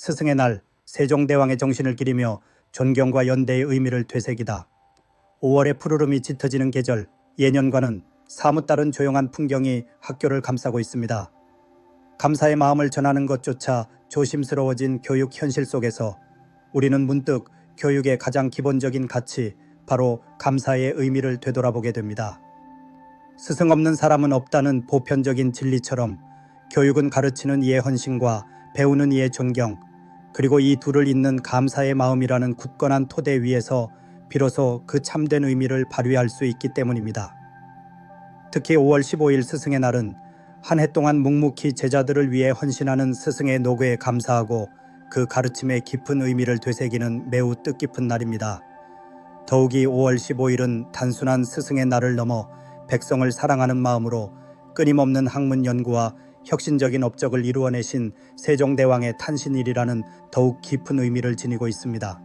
스승의 날, 세종대왕의 정신을 기리며 존경과 연대의 의미를 되새기다. 5월의 푸르름이 짙어지는 계절, 예년과는 사뭇 다른 조용한 풍경이 학교를 감싸고 있습니다. 감사의 마음을 전하는 것조차 조심스러워진 교육 현실 속에서 우리는 문득 교육의 가장 기본적인 가치, 바로 감사의 의미를 되돌아보게 됩니다. 스승 없는 사람은 없다는 보편적인 진리처럼 교육은 가르치는 이의 헌신과 배우는 이의 존경, 그리고 이 둘을 잇는 감사의 마음이라는 굳건한 토대 위에서 비로소 그 참된 의미를 발휘할 수 있기 때문입니다. 특히 5월 15일 스승의 날은 한 해 동안 묵묵히 제자들을 위해 헌신하는 스승의 노고에 감사하고 그 가르침의 깊은 의미를 되새기는 매우 뜻깊은 날입니다. 더욱이 5월 15일은 단순한 스승의 날을 넘어 백성을 사랑하는 마음으로 끊임없는 학문 연구와 혁신적인 업적을 이루어내신 세종대왕의 탄신일이라는 더욱 깊은 의미를 지니고 있습니다.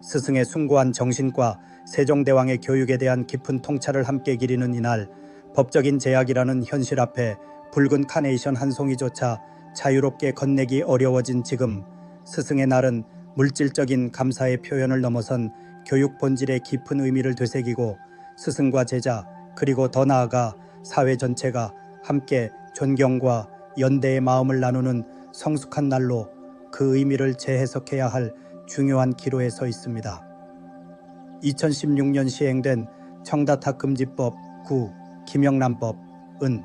스승의 숭고한 정신과 세종대왕의 교육에 대한 깊은 통찰을 함께 기리는 이날, 법적인 제약이라는 현실 앞에 붉은 카네이션 한 송이조차 자유롭게 건네기 어려워진 지금, 스승의 날은 물질적인 감사의 표현을 넘어선 교육 본질의 깊은 의미를 되새기고 스승과 제자, 그리고 더 나아가 사회 전체가 함께 존경과 연대의 마음을 나누는 성숙한 날로 그 의미를 재해석해야 할 중요한 기로에 서 있습니다. 2016년 시행된 청다탁금지법 9 김영란법은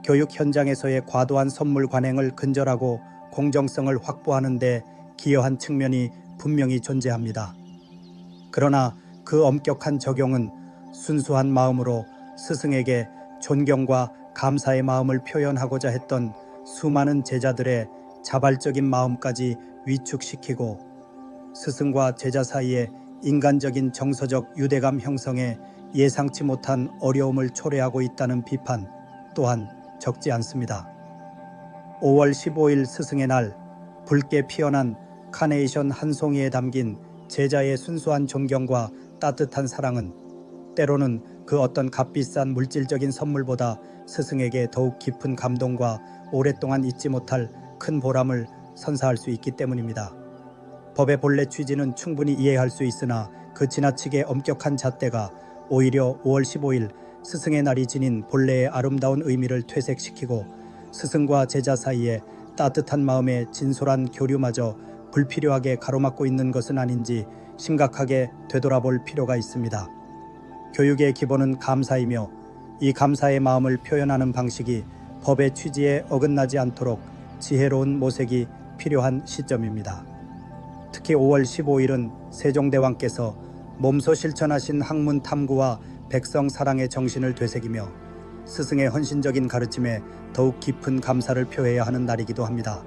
교육 현장에서의 과도한 선물 관행을 근절하고 공정성을 확보하는 데 기여한 측면이 분명히 존재합니다. 그러나 그 엄격한 적용은 순수한 마음으로 스승에게 존경과 감사의 마음을 표현하고자 했던 수많은 제자들의 자발적인 마음까지 위축시키고 스승과 제자 사이에 인간적인 정서적 유대감 형성에 예상치 못한 어려움을 초래하고 있다는 비판 또한 적지 않습니다. 5월 15일 스승의 날, 붉게 피어난 카네이션 한 송이에 담긴 제자의 순수한 존경과 따뜻한 사랑은 때로는 그 어떤 값비싼 물질적인 선물보다 스승에게 더욱 깊은 감동과 오랫동안 잊지 못할 큰 보람을 선사할 수 있기 때문입니다. 법의 본래 취지는 충분히 이해할 수 있으나 그 지나치게 엄격한 잣대가 오히려 5월 15일 스승의 날이 지닌 본래의 아름다운 의미를 퇴색시키고 스승과 제자 사이에 따뜻한 마음의 진솔한 교류마저 불필요하게 가로막고 있는 것은 아닌지 심각하게 되돌아볼 필요가 있습니다. 교육의 기본은 감사이며 이 감사의 마음을 표현하는 방식이 법의 취지에 어긋나지 않도록 지혜로운 모색이 필요한 시점입니다. 특히 5월 15일은 세종대왕께서 몸소 실천하신 학문 탐구와 백성 사랑의 정신을 되새기며 스승의 헌신적인 가르침에 더욱 깊은 감사를 표해야 하는 날이기도 합니다.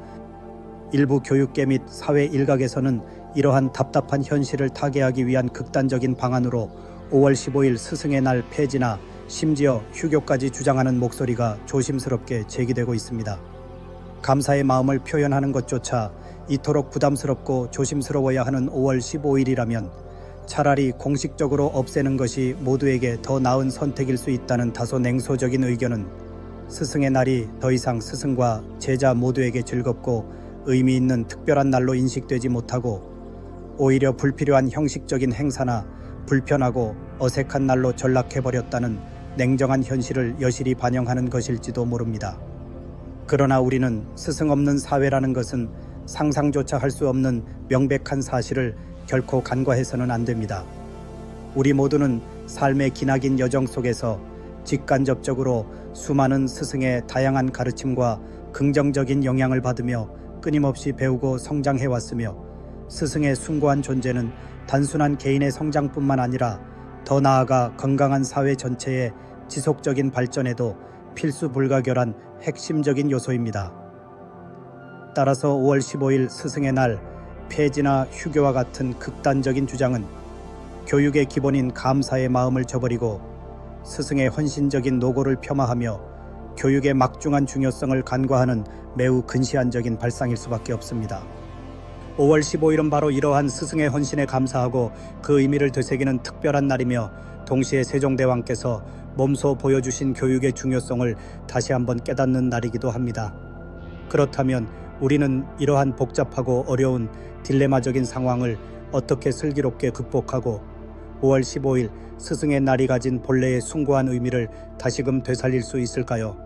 일부 교육계 및 사회 일각에서는 이러한 답답한 현실을 타개하기 위한 극단적인 방안으로 5월 15일 스승의 날 폐지나 심지어 휴교까지 주장하는 목소리가 조심스럽게 제기되고 있습니다. 감사의 마음을 표현하는 것조차 이토록 부담스럽고 조심스러워야 하는 5월 15일이라면 차라리 공식적으로 없애는 것이 모두에게 더 나은 선택일 수 있다는 다소 냉소적인 의견은 스승의 날이 더 이상 스승과 제자 모두에게 즐겁고 의미 있는 특별한 날로 인식되지 못하고 오히려 불필요한 형식적인 행사나 불편하고 어색한 날로 전락해버렸다는 냉정한 현실을 여실히 반영하는 것일지도 모릅니다. 그러나 우리는 스승 없는 사회라는 것은 상상조차 할 수 없는 명백한 사실을 결코 간과해서는 안 됩니다. 우리 모두는 삶의 기나긴 여정 속에서 직간접적으로 수많은 스승의 다양한 가르침과 긍정적인 영향을 받으며 끊임없이 배우고 성장해왔으며 스승의 숭고한 존재는 단순한 개인의 성장뿐만 아니라 더 나아가 건강한 사회 전체의 지속적인 발전에도 필수 불가결한 핵심적인 요소입니다. 따라서 5월 15일 스승의 날 폐지나 휴교와 같은 극단적인 주장은 교육의 기본인 감사의 마음을 저버리고 스승의 헌신적인 노고를 폄하하며 교육의 막중한 중요성을 간과하는 매우 근시안적인 발상일 수밖에 없습니다. 5월 15일은 바로 이러한 스승의 헌신에 감사하고 그 의미를 되새기는 특별한 날이며 동시에 세종대왕께서 몸소 보여주신 교육의 중요성을 다시 한번 깨닫는 날이기도 합니다. 그렇다면 우리는 이러한 복잡하고 어려운 딜레마적인 상황을 어떻게 슬기롭게 극복하고 5월 15일 스승의 날이 가진 본래의 숭고한 의미를 다시금 되살릴 수 있을까요?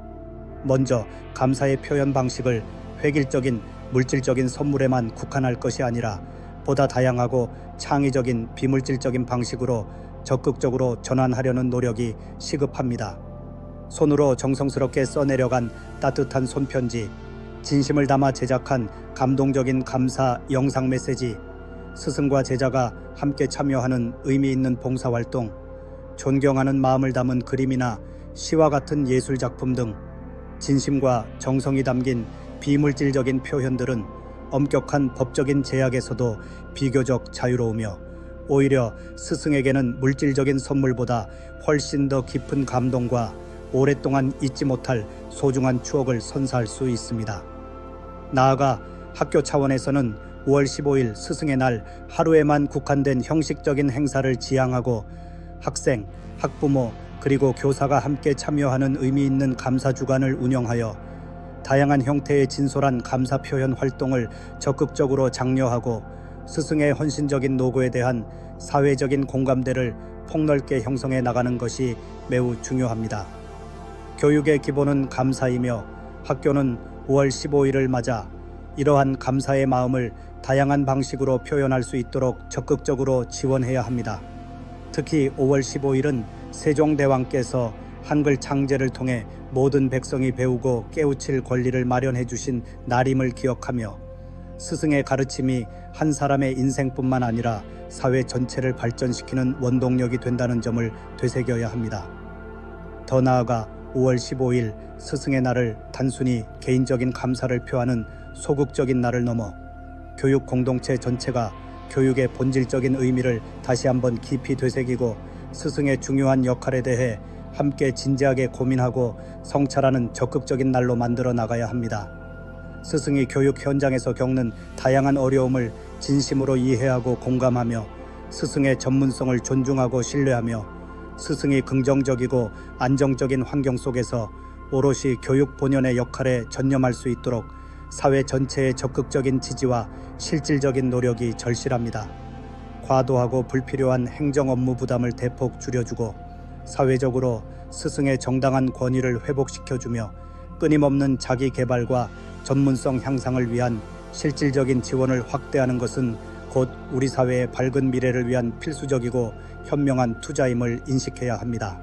먼저 감사의 표현 방식을 획일적인 물질적인 선물에만 국한할 것이 아니라 보다 다양하고 창의적인 비물질적인 방식으로 적극적으로 전환하려는 노력이 시급합니다. 손으로 정성스럽게 써내려간 따뜻한 손편지, 진심을 담아 제작한 감동적인 감사 영상 메시지, 스승과 제자가 함께 참여하는 의미 있는 봉사활동, 존경하는 마음을 담은 그림이나 시와 같은 예술작품 등 진심과 정성이 담긴 비물질적인 표현들은 엄격한 법적인 제약에서도 비교적 자유로우며 오히려 스승에게는 물질적인 선물보다 훨씬 더 깊은 감동과 오랫동안 잊지 못할 소중한 추억을 선사할 수 있습니다. 나아가 학교 차원에서는 5월 15일 스승의 날 하루에만 국한된 형식적인 행사를 지향하고 학생, 학부모, 그리고 교사가 함께 참여하는 의미 있는 감사 주간을 운영하여 다양한 형태의 진솔한 감사 표현 활동을 적극적으로 장려하고 스승의 헌신적인 노고에 대한 사회적인 공감대를 폭넓게 형성해 나가는 것이 매우 중요합니다. 교육의 기본은 감사이며 학교는 5월 15일을 맞아 이러한 감사의 마음을 다양한 방식으로 표현할 수 있도록 적극적으로 지원해야 합니다. 특히 5월 15일은 세종대왕께서 한글 창제를 통해 모든 백성이 배우고 깨우칠 권리를 마련해 주신 날임을 기억하며 스승의 가르침이 한 사람의 인생뿐만 아니라 사회 전체를 발전시키는 원동력이 된다는 점을 되새겨야 합니다. 더 나아가 5월 15일 스승의 날을 단순히 개인적인 감사를 표하는 소극적인 날을 넘어 교육 공동체 전체가 교육의 본질적인 의미를 다시 한번 깊이 되새기고 스승의 중요한 역할에 대해 함께 진지하게 고민하고 성찰하는 적극적인 날로 만들어 나가야 합니다. 스승이 교육 현장에서 겪는 다양한 어려움을 진심으로 이해하고 공감하며 스승의 전문성을 존중하고 신뢰하며 스승이 긍정적이고 안정적인 환경 속에서 오롯이 교육 본연의 역할에 전념할 수 있도록 사회 전체의 적극적인 지지와 실질적인 노력이 절실합니다. 과도하고 불필요한 행정 업무 부담을 대폭 줄여주고 사회적으로 스승의 정당한 권위를 회복시켜주며 끊임없는 자기 개발과 전문성 향상을 위한 실질적인 지원을 확대하는 것은 곧 우리 사회의 밝은 미래를 위한 필수적이고 현명한 투자임을 인식해야 합니다.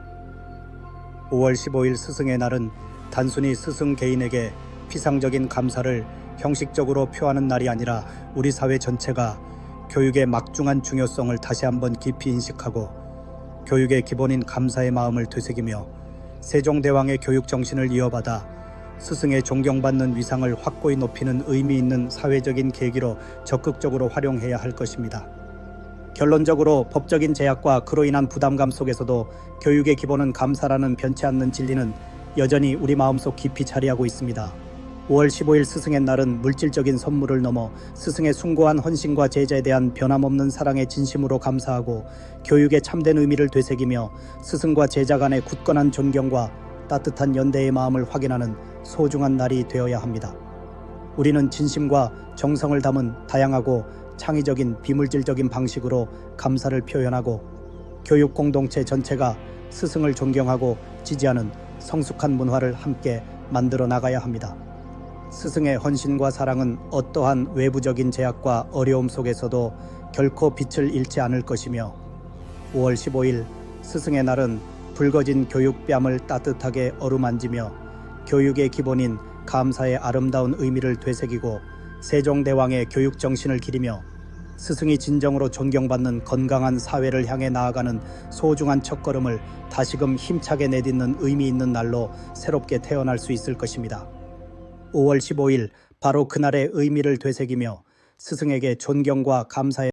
5월 15일 스승의 날은 단순히 스승 개인에게 피상적인 감사를 형식적으로 표하는 날이 아니라 우리 사회 전체가 교육의 막중한 중요성을 다시 한번 깊이 인식하고 교육의 기본인 감사의 마음을 되새기며 세종대왕의 교육 정신을 이어받아 스승의 존경받는 위상을 확고히 높이는 의미 있는 사회적인 계기로 적극적으로 활용해야 할 것입니다. 결론적으로 법적인 제약과 그로 인한 부담감 속에서도 교육의 기본은 감사라는 변치 않는 진리는 여전히 우리 마음속 깊이 자리하고 있습니다. 5월 15일 스승의 날은 물질적인 선물을 넘어 스승의 숭고한 헌신과 제자에 대한 변함없는 사랑에 진심으로 감사하고 교육의 참된 의미를 되새기며 스승과 제자 간의 굳건한 존경과 따뜻한 연대의 마음을 확인하는 소중한 날이 되어야 합니다. 우리는 진심과 정성을 담은 다양하고 창의적인 비물질적인 방식으로 감사를 표현하고 교육 공동체 전체가 스승을 존경하고 지지하는 성숙한 문화를 함께 만들어 나가야 합니다. 스승의 헌신과 사랑은 어떠한 외부적인 제약과 어려움 속에서도 결코 빛을 잃지 않을 것이며 5월 15일 스승의 날은 붉어진 교육뺨을 따뜻하게 어루만지며 교육의 기본인 감사의 아름다운 의미를 되새기고 세종대왕의 교육 정신을 기리며 스승이 진정으로 존경받는 건강한 사회를 향해 나아가는 소중한 첫걸음을 다시금 힘차게 내딛는 의미 있는 날로 새롭게 태어날 수 있을 것입니다. 5월 15일 바로 그날의 의미를 되새기며 스승에게 존경과 감사의